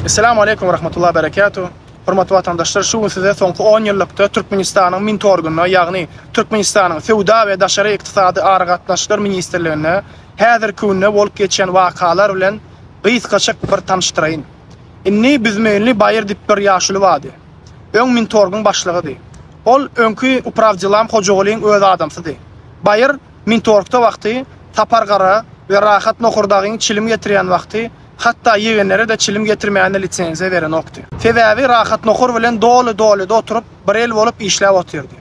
Assalamu alaikum wa rahmatullahi wa barakatuh. Hurmatly vatandaşlar, şu gün size soňky 10 ýyllikda Türkmenistanyň mintorgyny, ýagny Türkmenistanyň sewda we daşary ykdysady aragatnaşlar ministrligine häzirki günde bolup geçen wakalar bilen gysgaçak bir tanıştyrayyn. Inni bizmenli Bayır dip bir ýaşly wady. Öň mintorgyň başlygydy. Ol öňkü upravjylam hojagolyň öz adamsydy. Bayır mintorgda wagty tapargara we rahat nohurdagyň çilim getirýän wagty hatta ýegenlere de çilim getirmeýän lisensiýa beren okdy. Sebebi rahat nohur bilen dolu oturup bir el bolup işläp otyrdy.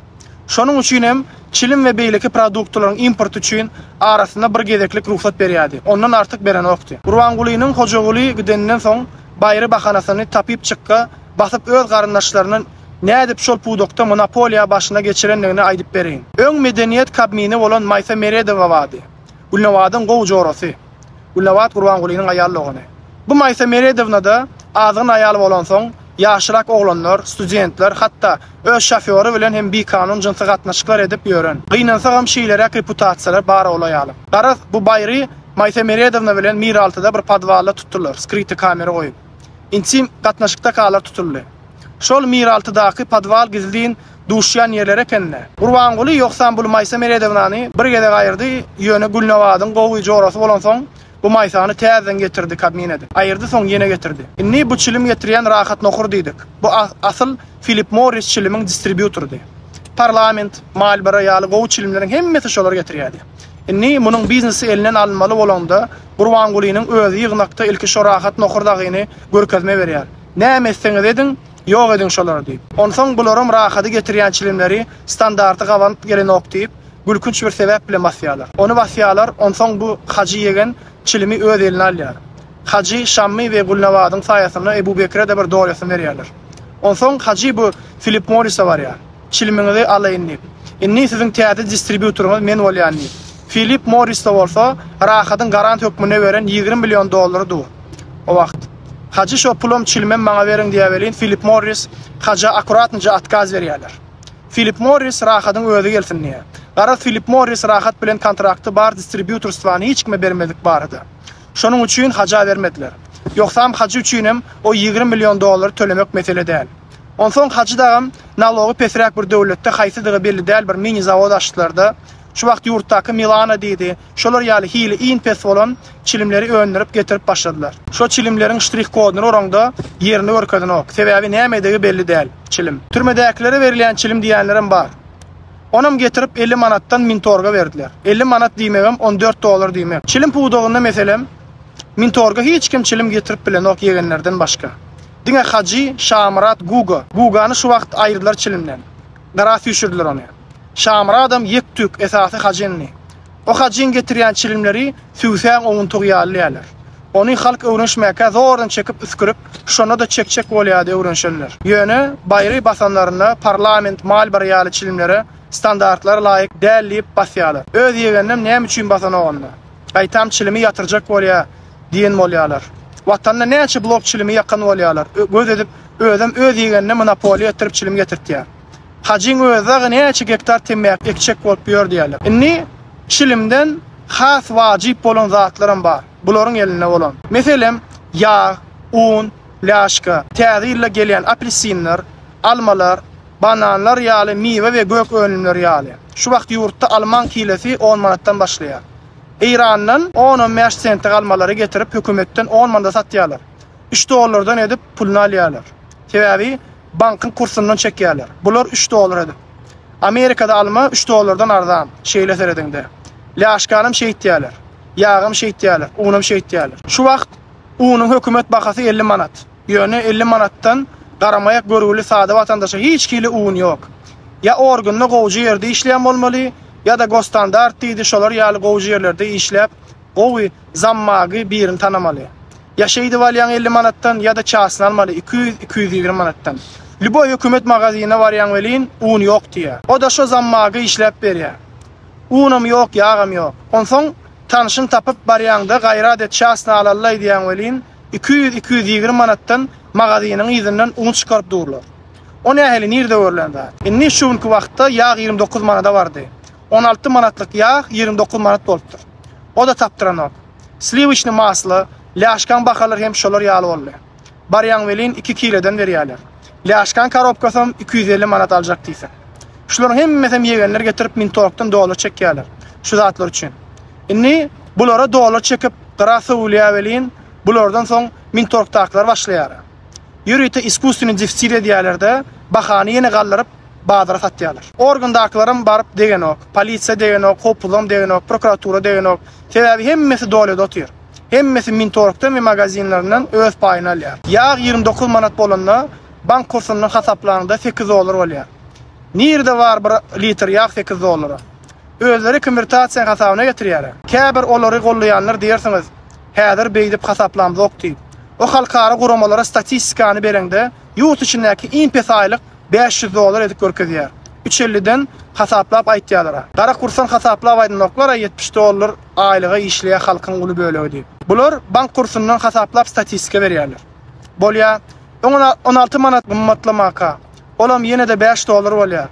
Şonuň üçin hem çilim we beýleki produktlaryň import üçin arasynda bir gezeklik ruhsat berýärdi. Ondan artyk beren okdy. Gurbangulynyň hojagoly gidenden soň Baýry bahanasyny tapyp çykka basyp öz garyndaşlarynyň nädip şol pudokda monopoliýa başyna geçirendigini aýdyp bereýin. Öň medeniýet kabmini bolan Maysa Meredowa wady. Gulnawadyň gowy jorasy. Gulnawat Gurbangulynyň aýallygyny. Bu Maysa Meredowna da azyň aýaly bolan soň ýaşyrak oglanlar, studentler, hatda öz şoföri bilen hem bir kanun jinsy gatnaşyklar edip ýören. Gynansa hem şeýlere reputasiýalar bar olaýaly. Garaz bu Baýry Maysa Meredowna bilen Miraltyda bir padwalla tutulýar, skriti kamera goýup. Intim gatnaşykda kalar tutuldy. Şol Miraltydaky padwal gizlin duşýan ýerlere kenne. Gurbanguly ýoksa bu Maysa Meredownany bir gede gaýyrdy, ýöne Gulnawadyň gowy jorasy bolan soň bu Maysany täzeden getirdi kabinede. Aýyrdy soň ýene getirdi. Inni bu çilim getirýän rahat nohur diýdik. Bu asyl Philip Morris çilimiň distributordy. Parlament, Malbara ýaly gowy çilimleriň hemmesi şolar getirýärdi. Inni munyň biznesi elinden alınmaly bolanda Gurbangulynyň özü ýygnakda ilki şo rahat nohurdagyny görkezme berýär. Näme etseňiz edin, ýok edin şolar diýip. Onsoň bularym rahaty getirýän çilimleri standarty gawanyp gelen ok diýip gülkünç bir sebäp bilen basýarlar. Onu basýarlar, onsoň bu hajy ýegen çilimi öz eline alýar. Hajy Şammy we Gulnawadyň saýasyna Ebu Bekir'e de bir dowlaty berýärler. Onsoň hajy bu Philip Morris'a barýar. Çilimiňizi alaýyn diýip. Inni siziň täze distributoruňyz men bolýan diýip. Philip Morris'da bolsa rahatyň garant hökmüne beren $20 milyon dur. O wagt. Hajy şo pulum çilime maňa beriň diýip belin Philip Morris haja akuratynca atkaz berýärler. Philip Morris rahatyň özi gelsin diýip. Garaz Philip Morris rahat bilen kontrakty bar distributorstwany hiç kime bermedik bardy. Şonuň üçin haja bermediler. Ýoksam hajy üçin hem o $20 milyon tölemek mesele däl. Onsoň hajy dagam nalogy pesrak bir döwletde haýsydygy belli däl bir mini zawod açdylarda. Şu wagt ýurtdaky Milana diýdi. Şolar ýaly hili inpes bolan çilimleri öňdirip getirip başladylar. Şo çilimleriň ştrih koduny oranda ýerini görkezden ok. Sebebi näme belli däl çilim. Türmedäkilere berilýän çilim diýenlerim bar. Onam getirip 50 manattan mintorga verdiler. 50 manat diýmegem $14 diýmek. Çilim pudogunda meselem mintorga hiç kim çilim getirip bilen ok ýegenlerden başga. Diňe Hajy Şamrat Gugany şu wagt aýyrdylar çilimden. Garas ýüşürdiler onu. Şamrat adam ýektük esasy Hajyny. O Hajyň getirýän çilimleri süýsen oňuntuq ýalylar. Onu halk öwrenşmäke zordan çekip üskürüp şonu da çekçek bolýady öwrenşenler. Ýöne Baýry basanlaryna parlament Malbara ýaly çilimlere standartlara laýyk dällip basýarlar. Öz ýegennem näme üçin basana onda? Gaýtam çilimi ýatyrjak bolýar diýen bolýarlar. Watanda näçe blok çilimi ýakyn bolýarlar. Göz edip özüm öz ýegennem monopoliýa ýetirip çilim getirtýär. Hajyň özü näçe hektar temek ekçek bolup ýör diýerler. Inni çilimden has wajyp bolan zatlarym bar. Bularyň eline bolan. Meselem ýağ, un, laşka, täze ýylla gelýän apelsinler, almalar, bananlar ýaly miwe we gök önümleri ýaly. Şu wagt ýurtda alman kilesi 10 manatdan başlaýar. Irandan 10-15 sentge almalary getirip hökümetden 10 manata satýarlar. $3 edip pulny alýarlar. Sebebi bankyň kursundan çekýärler. Bular $3 edip. Amerikada alma $3 arzan şeýle seredinde. Laşkanym şeýtýärler. Ýağym şeýtýärler, unum şeýtýärler. Şu wagt unyň hökümet bahasy 50 manat. Ýöne 50 manattan garamayak görgüli sade vatandaşa hiç kili un yok. Ya organly gowjy ýerde işleýän bolmaly, ya da gostandart diýdi şolar ýaly gowjy ýerlerde işläp, gowy zammagy birini tanamaly. Ýaşaýdy bolýan 50 manattan ya da çasyn almaly 200-220 manattan. Liboy hökümet magazyna barýan welin un yok diýär. O da şo zammagy işläp berýär. Unum yok, ýağım yok. Onsoň tanışyn tapyp barýanda gaýrat et çasyn alally diýen welin 200-220 manattan magazynyň ýyzynyň un çykaryp durlar. O nähili nirde görlendi? Inni şuňky wagtda ýağ 29 manata bardy. 16 manatlyk ýağ 29 manat bolupdyr. O da tapdyran ok. Sliviçni masly, laşkan bahalar hem şolar ýaly boldy. baryan velin 2 kilodan berýärler. Laşkan karobkasam 250 manat aljak diýse. Şuların hemmesem yegenler getirip mintorkdan dolar çekýärler. Şu zatlar üçin. Inni bulara dolar çekip qara sowulýa welin, bulardan soň mintork taklar başlaýar. Ýürüýte iskussyny defsir edýärler-de, bahany ýene gallaryp bazara satýarlar. Organdaklarym baryp degenok, polisiýa degenok, hopulam degenok, prokuratura degenok, sebäbi hemmesi dolada otyr. Hemmesi mintorkdan we magazinlerinden öz paýyny alýar. Ýag 29 manat bolanda bank kursunun hasaplarında 8 dolar bolýar. Nirde var bir litr yağ 8 dolara. Özleri konvertasiya hasabına getirýär. Käbir olary gollaýanlar diýersiňiz, häzir beýdip hasaplamyz ok diýip. O halkara guramalara statistikany berende ýurt içindäki impes aýlyk 500 dolar edip görkezýär. 350-den hasaplap aýtýarlar. Gara kursan hasaplap aýdynoklara 70 dolar aýlyga işleýän halkyň uly bölegi diýip. Bular bank kursundan hasaplap statistika berýärler. Bolýa 16 manat gymmatlamaka. Olam ýene de 5 dolar bolýar.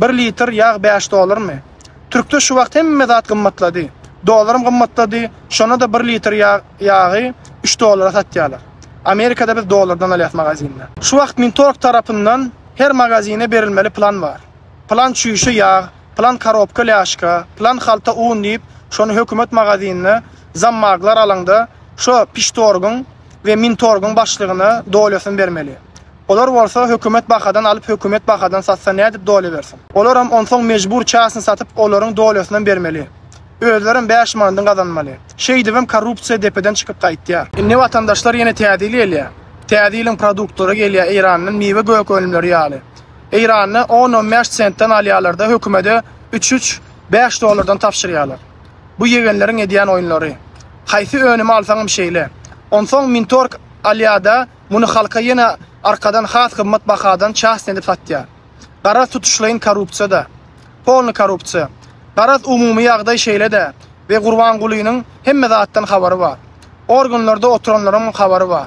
1 litr ýağ 5 dolarmy? Türkde şu wagt hemme zat gymmatlady. Dolarym gymmatlady. Şona da 1 litr ýagy 3 dolara satýarlar. Amerikada biz dolardan alýas magazinde. Şu wagt mintork tarapyndan her magazine berilmeli plan var. Plan çüýüşi ýağ, plan karobka laşka, plan halta un diýip şonu hökümet magazinine zammaglar alanda şu piştorgun ve mintorgun başlygyna dolasyny bermeli. Olar bolsa hökümet bakadan alıp hökümet bakadan satsa ne edip doly bersin. Olar hem onsoň mejbur çasyny satyp olaryň dolasyny bermeli. Özlerin 5 manatdan kazanmaly. Şeýdibem korrupsiýa depeden çykyp gaýtdyar. Indi vatandaşlar ýene tädil elýär. Tädilin produktory gelýär Iranyň mewe göýek ölümleri ýaly. Iranyny 10-15 sentden alýarlarda hökümete 3-5 dolardan tapşyrýarlar. Bu yegenleriň edýän oýunlary. Haýsy önüme alsaňam şeýle. Onsoň mintork alýada muny halka ýene arkadan has gymmat bahadan çahs edip satýar. Garaz tutuşlaýyn korrupsiýada. Polny korrupsiýa. Garaz umumy ýagdaý şeýle-de we Gurbangulynyň hemme zatdan habary bar. Organlarda oturanlaryň habary bar.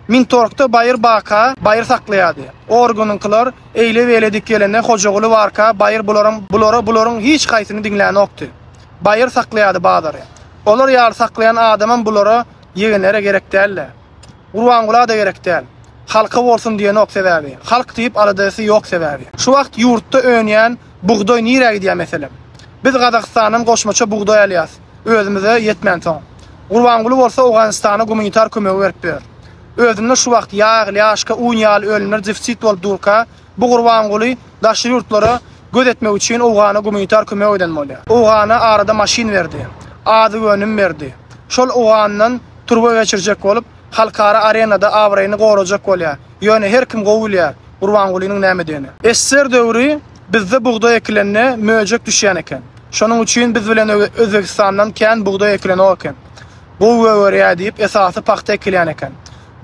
Mintorkda bayır baka, bayır saklaýady. Organynkylar eýle weledik gelende hojaguly barka, bayır bularyň hiç gaýsyny diňläni okdy. Bayır saklaýady bazary. Olar ýar saklayan adamın bulara yegenlere gerek däl. Gurbangula da gerek däl. Halka bolsun diýen ok sebäbi. Halk diýip aladysy ýok sebäbi. Şu wagt ýurtda öňýän bugdoý nirä gidýär meselem. Biz Gazakstanyň goşmaça bugdoý alýas. Özümize ýetmän soň. Gurbanguly bolsa Awganistana gumanitar kömegi berip ber. Özünde şu wagt ýağ, laşka, un ýaly ölümler defsit bolup durka, bu Gurbanguly daşry ýurtlara göz etmek üçin Awgana gumanitar kömegi ödenmeli. Awgana arada maşin berdi. Ady gönüm berdi. Şol Awgandan turba geçirjek bolup halkara arenada awraýyny gorajak bolýar. Ýöne her kim gowulýar Gurbangulynyň näme diýeni. Esser döwri bizde bugdoý eklenine möjek düşýän eken. Şonuň üçin biz bilen Özbekistandan kän bugdoý eklenok eken. Bu wöwere diýip esasy paxta eklen eken.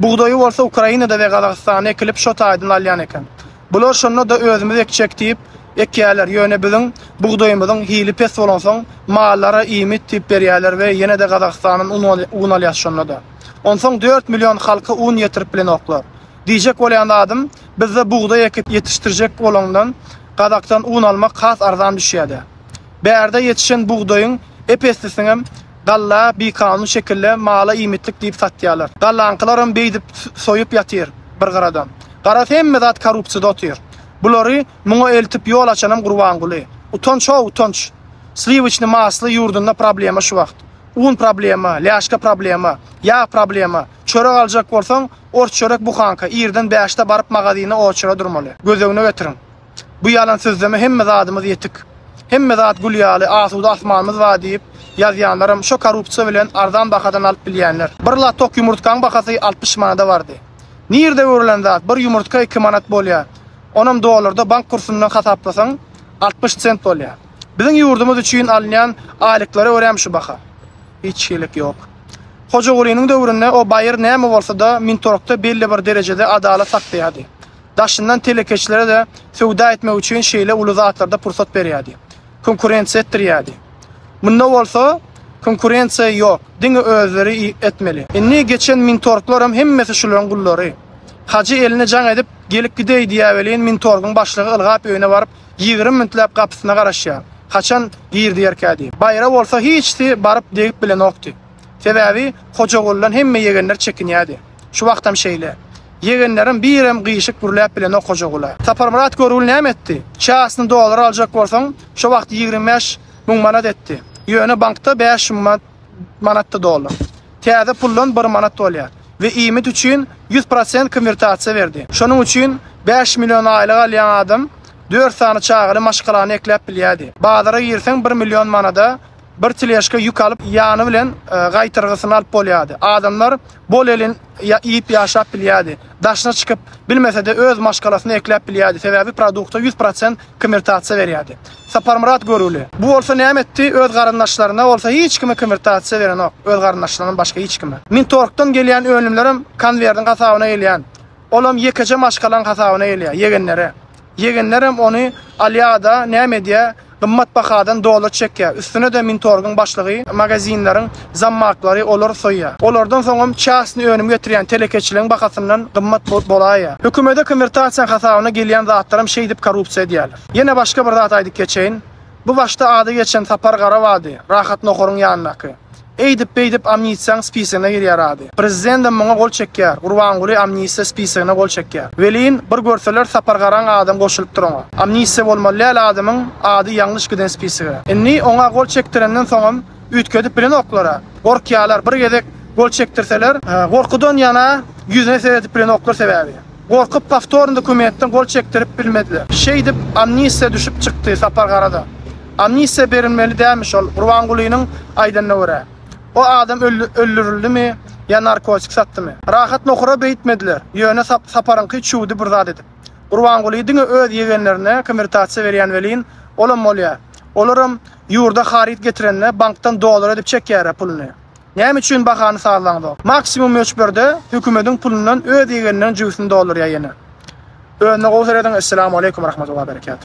Bugdoýy bolsa Ukrainada we Gazakstanda ekilip şo taýdan alýan eken. Bular şonda da özümiz ekçek diýip ekýärler. Ýöne biziň bugdoýymyzyň hili pes bolansoň mallara iýmit diýip berýärler we ýene de Gazakstanyň un alýas şonda da. Onsoň 4 milyon halka un ýetirip bilen oklar. Diýjek bolýan adam bizde bugdoý ekip ýetişdirjek bolandan Gazakdan un almak has arzan düşýärdi. Bärde ýetişen bugdoýyň epeslisini galla bir kanun şekilde mala iýmitlik diýip satýarlar. Gallankylarym beýdip soýup ýatyr bir garadan. Garaz hemme zat korrupsiýada otyr. Bulary muňa eltip ýol açanam Gurbanguly. Utanç. Slivichny masly ýurdunda problema şu wagt. Un problema, laşka problema, ýağ problema. Çörek aljak bolsaň, orç çörek bu kanka ýerden 5-de baryp magazyna oçura durmaly. Gözegine getirin. Bu yalan sözleme hemme zadymyz ýetik. Hemme zat gulýaly, asuda asmanymyz var diýip ýazýanlarym şo korrupsiýa bilen arzan bakadan alyp bilýänler. Bir lat tok ýumurtkaň bakasy 60 manada bardy. Nirde görülen zat bir ýumurtka 2 manat bolýar. Onam dolarda bank kursundan hasaplasaň 60 sent bolýar. Biziň ýurdumyz üçin alynýan aýlyklary öräm şu baka. Hiç şeýlik ýok. Hojagulynyň döwründe o bayır näme bolsa da mintorkda belli bir derejede adalet saklaýardy. Daşyndan telekeçlere de söwda etmek üçin şeýle uly zatlarda pursat berýärdi. Konkurensiýa etdirýärdi. Munda bolsa konkurensiýa ýok. Diňe özleri etmeli. Indi geçen mintorklaram hemmesi şularyň gullary. Hacı eline can edip gelip gidey diýäwelin mintorgyň başlygy ılgap öýüne baryp 20 mintlap kapysyna garaşýar. Haçan girdi ýerkädi. Bayra bolsa hiçti baryp diýip bilen okdy. Sebäbi Hojagullan hemme ýegenler çekinýärdi. Şu wagtam şeýle. Yegenlerin birem gıyşık gürläp bilen okujagula. Saparmarat görül näme etdi? $2 dolar aljak bolsaň, şo wagt 25 000 manat etdi. Ýöne bankda 5 manatda dolar. Täze pullun 1 manat bolýar. Ve ýymit üçin 100% konvertasiýa berdi. Şonuň üçin 5 milyon aýlyk alýan adam 4 sany çağıry maşgalany ekläp bilýärdi. Bazara girseň 1 milyon manada bir tileşke yük alıp ýany bilen gaýtyrgysyny alyp bolýardy. Adamlar bol elin ýyp ýaşap bilýärdi. Daşna çykyp bilmese-de öz maşgalasyny ekläp bilýärdi. Sebäbi produkta 100% konvertasiýa berýärdi. Saparmarat görüli. Bu bolsa näme etdi? Öz garyndaşlaryna bolsa hiç kime konvertasiýa beren ok. Öz garyndaşlarynyň başga hiç kime. Mintorgdan gelýän önümlerim konvertin gasabyna gelýän. Olam ýekece maşgalan gasabyna gelýär. Yegenlerim onu alýada näme diýär? Gymmat bahadan dolar çekýär. Üstüne de Mintorgyň başlygy magazinlaryň zammaklary olar soýýar. Olardan soňam çäsini önüm getirýän telekeçiligiň bahasyndan gymmat bolaýar. Hökümete konvertasiýa hasabyna gelýän zatlarym şey dip korrupsiýa diýerler. Ýene başga bir zat aýdyp geçeýin. Bu başda ady geçen Sapar Garawady, Rahat Nohoryň ýanynaky. Eýdip amnistiýa spisigine girýärdi. Prezidentim muňa gol çekýär. Gurbanguly amnistiýa spisigine gol çekýär. Welin bir görseler Sapar Garan adam goşulyp durýar. Amnistiýa bolmaly adamyň ady ýalňyş giden spisige. Inni oňa gol çekdirenden soňam ütkedip bilen oklara. Gorkýarlar bir gezek gol çektirseler, gorkudan ýana ýüzüne seretip bilen oklar sebäbi. Gorkup paftorny dokumentden gol çekdirip bilmediler. Şey dip amnistiýa düşüp çykdy Sapar Garada. Amnistiýa berilmeli dämiş ol Gurbangulynyň aýdanna görä. O adam öldürüldü ya narkotik satdymy? Rahat Nohora beýtmediler. Ýöne Saparynky çuwdy bir zat edip. Gurbanguly diňe öz ýegenlerine konvertasiýa berýän welin olam bolýar. Olaram ýurda harit getirenler bankdan dolar edip çekýär puluny. Näme üçin bahany sağlandy? Maksimum ölçberde hökümetiň pulundan öz ýegenleriniň jüýsini dolar ýaýyny. Öňe gowsarýan. Assalamu aleykum rahmetullahi ve berekatuh.